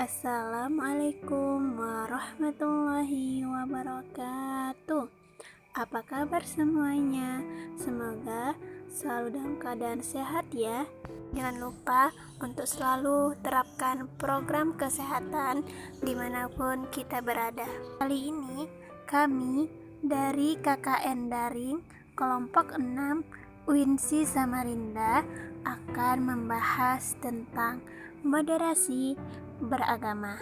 Assalamualaikum warahmatullahi wabarakatuh. Apa kabar semuanya? Semoga selalu dalam keadaan sehat ya. Jangan lupa untuk selalu terapkan program kesehatan dimanapun kita berada. Kali ini kami dari KKN Daring kelompok 6 UINSI Samarinda akan membahas tentang moderasi beragama.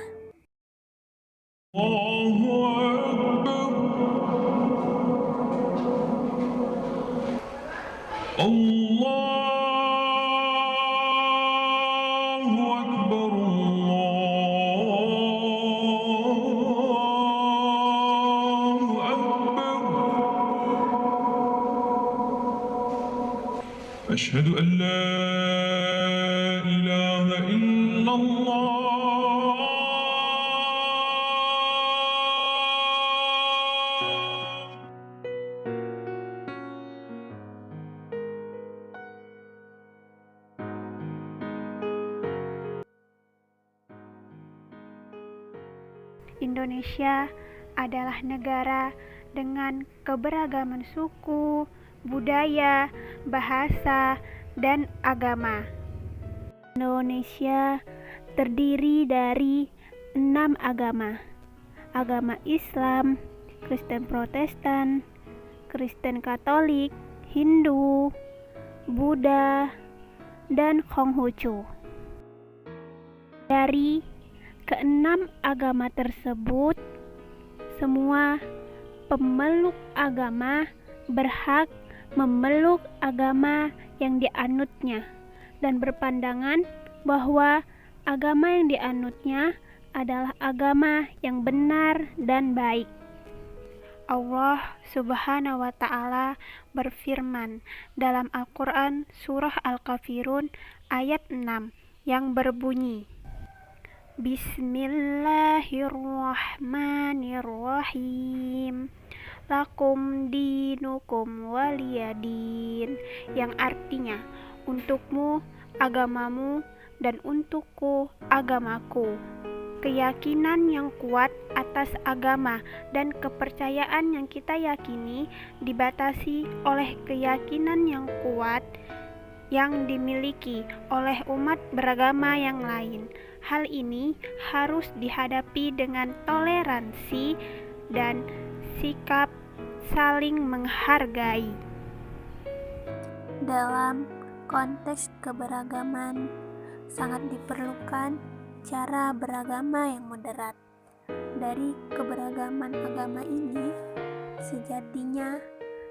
Allahu Akbar, Allahu Akbar. Asyhadu an la ilaha illallah. Indonesia adalah negara dengan keberagaman suku, budaya, bahasa, dan agama. Indonesia terdiri dari 6 agama: agama Islam, Kristen Protestan, Kristen Katolik, Hindu, Buddha, dan Konghucu. Dari keenam agama tersebut, semua pemeluk agama berhak memeluk agama yang dianutnya dan berpandangan bahwa agama yang dianutnya adalah agama yang benar dan baik. Allah Subhanahu wa Ta'ala berfirman dalam Al-Quran Surah Al-Kafirun ayat 6 yang berbunyi, Bismillahirrahmanirrahim, lakum dinukum waliyadin, yang artinya untukmu agamamu dan untukku agamaku. Keyakinan yang kuat atas agama dan kepercayaan yang kita yakini dibatasi oleh keyakinan yang kuat yang dimiliki oleh umat beragama yang lain. Hal ini harus dihadapi dengan toleransi dan sikap saling menghargai. Dalam konteks keberagaman, sangat diperlukan cara beragama yang moderat. Dari keberagaman agama ini, sejatinya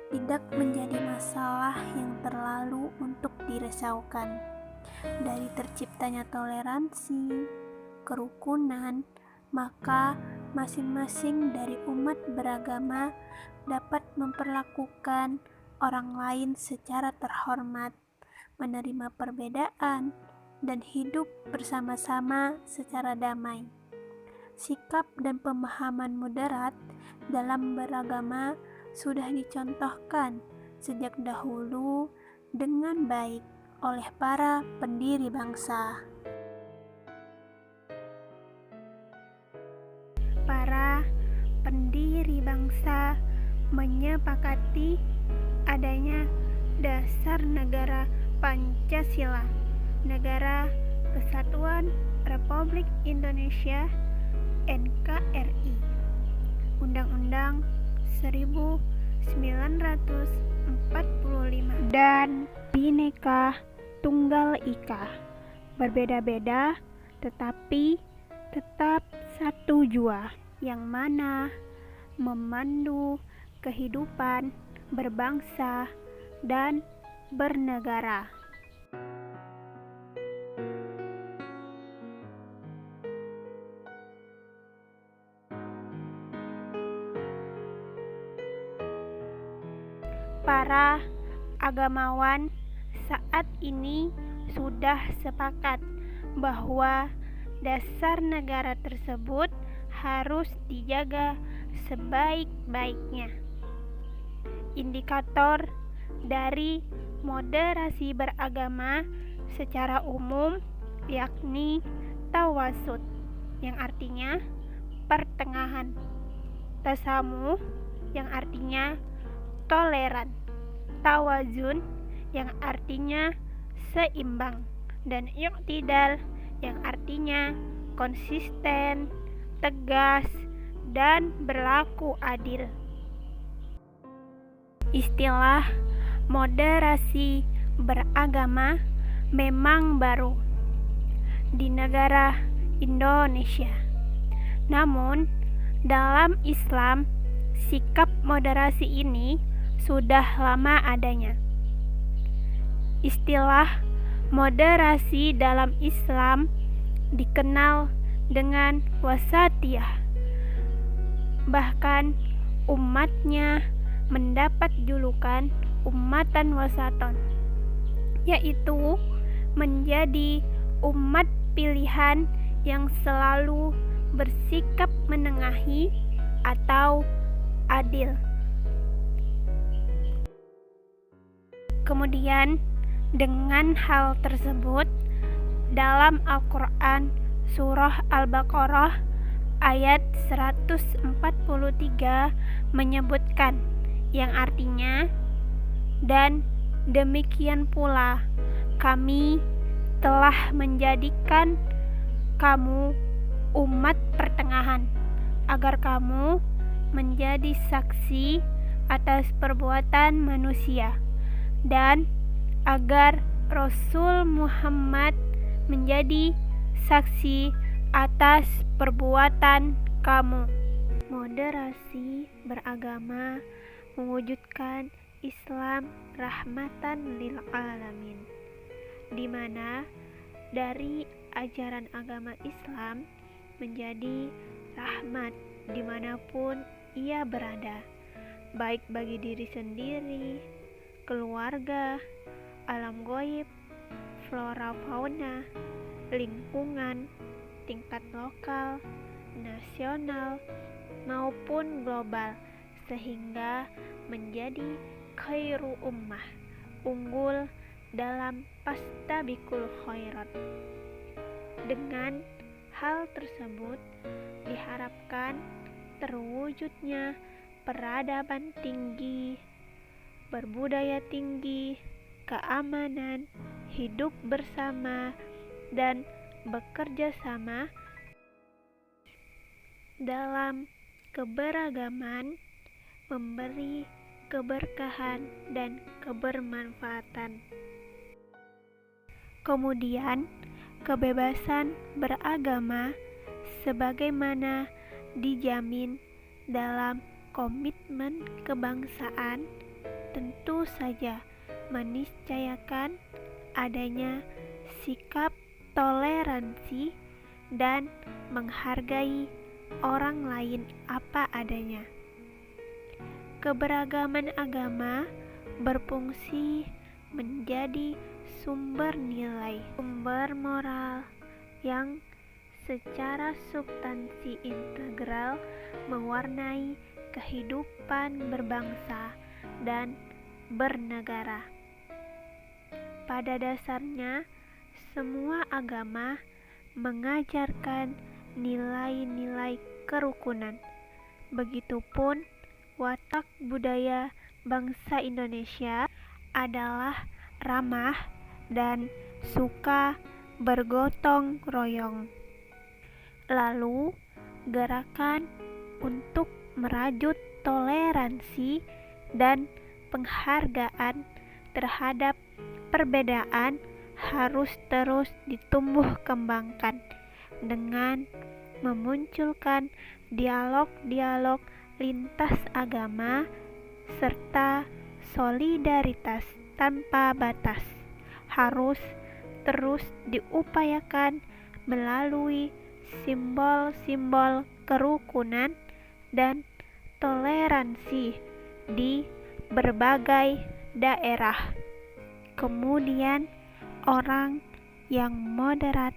tidak menjadi masalah yang terlalu untuk dirisaukan. Dari terciptanya toleransi, kerukunan, maka masing-masing dari umat beragama dapat memperlakukan orang lain secara terhormat, menerima perbedaan, dan hidup bersama-sama secara damai. Sikap dan pemahaman moderat dalam beragama sudah dicontohkan sejak dahulu dengan baik oleh para pendiri bangsa. Para pendiri bangsa menyepakati adanya dasar negara Pancasila, Negara Kesatuan Republik Indonesia NKRI, Undang-Undang 1945, dan Bhinneka Tunggal Ika. Berbeda-beda tetapi tetap satu jua, yang mana memandu kehidupan berbangsa dan bernegara. Para agamawan saat ini sudah sepakat bahwa dasar negara tersebut harus dijaga sebaik-baiknya. Indikator dari moderasi beragama secara umum yakni tawasud, yang artinya pertengahan, tasamuh yang artinya toleran, tawazun yang artinya seimbang, dan i'tidal yang artinya konsisten, tegas, dan berlaku adil. Istilah moderasi beragama memang baru di negara Indonesia. Namun, dalam Islam, sikap moderasi ini sudah lama adanya. Istilah moderasi dalam Islam dikenal dengan wasatiyah. Bahkan umatnya mendapat julukan ummatan wasaton, yaitu menjadi umat pilihan yang selalu bersikap menengahi atau adil. Kemudian dengan hal tersebut, dalam Al-Quran Surah Al-Baqarah ayat 143 menyebutkan yang artinya, dan demikian pula kami telah menjadikan kamu umat pertengahan agar kamu menjadi saksi atas perbuatan manusia, dan agar Rasul Muhammad menjadi saksi atas perbuatan kamu. Moderasi beragama mewujudkan Islam rahmatan lil alamin, di mana dari ajaran agama Islam menjadi rahmat dimanapun ia berada, baik bagi diri sendiri, keluarga, alam gaib, flora fauna, lingkungan, tingkat lokal, nasional, maupun global, sehingga menjadi khairu ummah, unggul dalam pastabikul khairat. Dengan hal tersebut diharapkan terwujudnya peradaban tinggi, berbudaya tinggi, keamanan, hidup bersama, dan bekerja sama dalam keberagaman, memberi keberkahan dan kebermanfaatan. Kemudian, kebebasan beragama sebagaimana dijamin dalam komitmen kebangsaan tentu saja meniscayakan adanya sikap toleransi dan menghargai orang lain apa adanya. Keberagaman agama berfungsi menjadi sumber nilai, sumber moral yang secara substansi integral mewarnai kehidupan berbangsa dan bernegara. Pada dasarnya, semua agama mengajarkan nilai-nilai kerukunan. Begitupun watak budaya bangsa Indonesia adalah ramah dan suka bergotong royong. Lalu, gerakan untuk merajut toleransi dan penghargaan terhadap perbedaan harus terus ditumbuh kembangkan dengan memunculkan dialog-dialog lintas agama serta solidaritas tanpa batas harus terus diupayakan melalui simbol-simbol kerukunan dan toleransi di berbagai daerah. Kemudian, orang yang moderat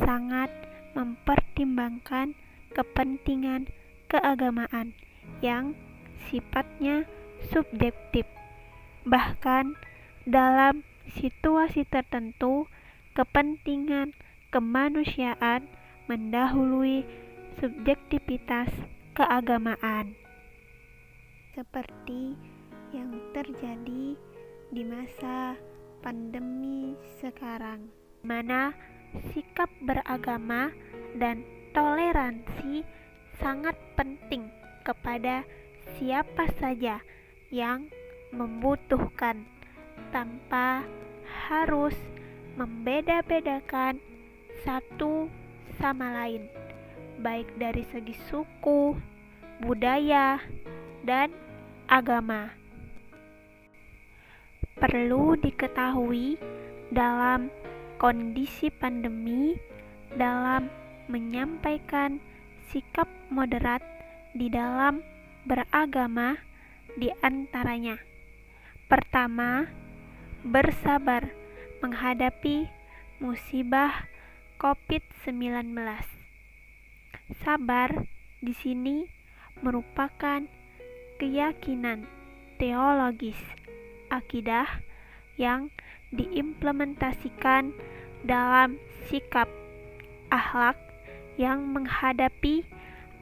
sangat mempertimbangkan kepentingan keagamaan yang sifatnya subjektif. Bahkan dalam situasi tertentu, kepentingan kemanusiaan mendahului subjektivitas keagamaan, seperti yang terjadi di masa pandemi sekarang, mana sikap beragama dan toleransi sangat penting kepada siapa saja yang membutuhkan, tanpa harus membeda-bedakan satu sama lain, baik dari segi suku, budaya, dan agama. Perlu diketahui dalam kondisi pandemi, dalam menyampaikan sikap moderat di dalam beragama di antaranya. Pertama, bersabar menghadapi musibah COVID-19. Sabar di sini merupakan keyakinan teologis akidah yang diimplementasikan dalam sikap akhlak yang menghadapi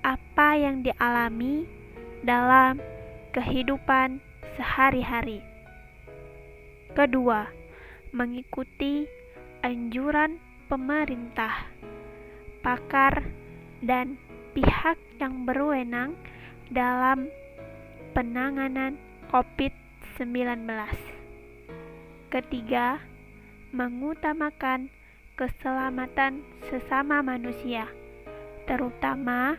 apa yang dialami dalam kehidupan sehari-hari. Kedua, mengikuti anjuran pemerintah, pakar, dan pihak yang berwenang dalam penanganan COVID-19. Ketiga, mengutamakan keselamatan sesama manusia, terutama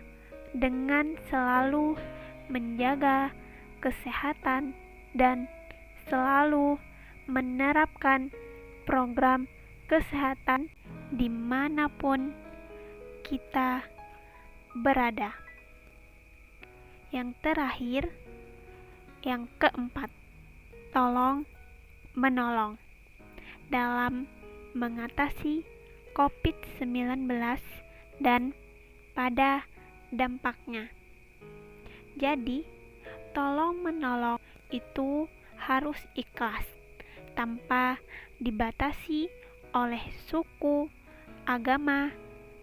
dengan selalu menjaga kesehatan dan selalu menerapkan program kesehatan dimanapun kita berada. Yang terakhir, yang keempat, tolong menolong dalam mengatasi COVID-19 dan pada dampaknya. Jadi, tolong menolong itu harus ikhlas, tanpa dibatasi oleh suku, agama,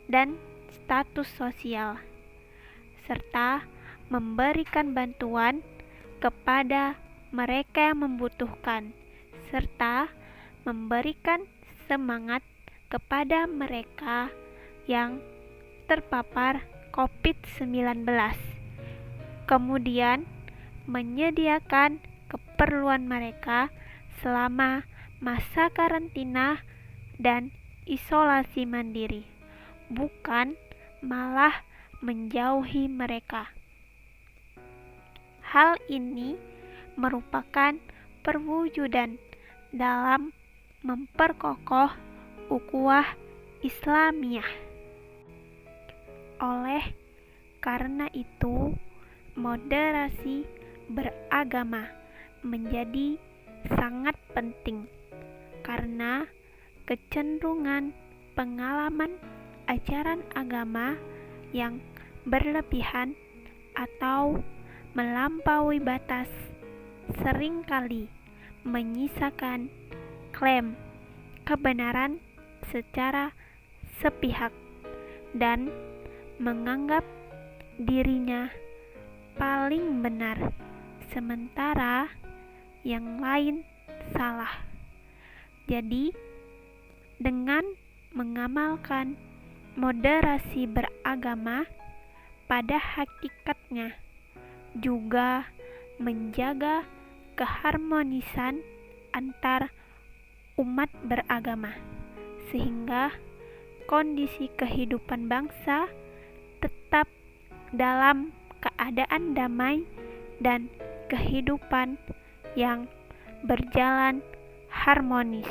dan status sosial, serta memberikan bantuan kepada mereka yang membutuhkan, serta memberikan semangat kepada mereka yang terpapar COVID-19. Kemudian menyediakan keperluan mereka selama masa karantina dan isolasi mandiri, bukan malah menjauhi mereka. Hal ini merupakan perwujudan dalam memperkokoh ukhuwah Islamiyah. Oleh karena itu, moderasi beragama menjadi sangat penting karena kecenderungan pengalaman ajaran agama yang berlebihan atau melampaui batas seringkali menyisakan klaim kebenaran secara sepihak dan menganggap dirinya paling benar, sementara yang lain salah. Jadi, dengan mengamalkan moderasi beragama, pada hakikatnya juga menjaga keharmonisan antar umat beragama, sehingga kondisi kehidupan bangsa tetap dalam keadaan damai dan kehidupan yang berjalan harmonis.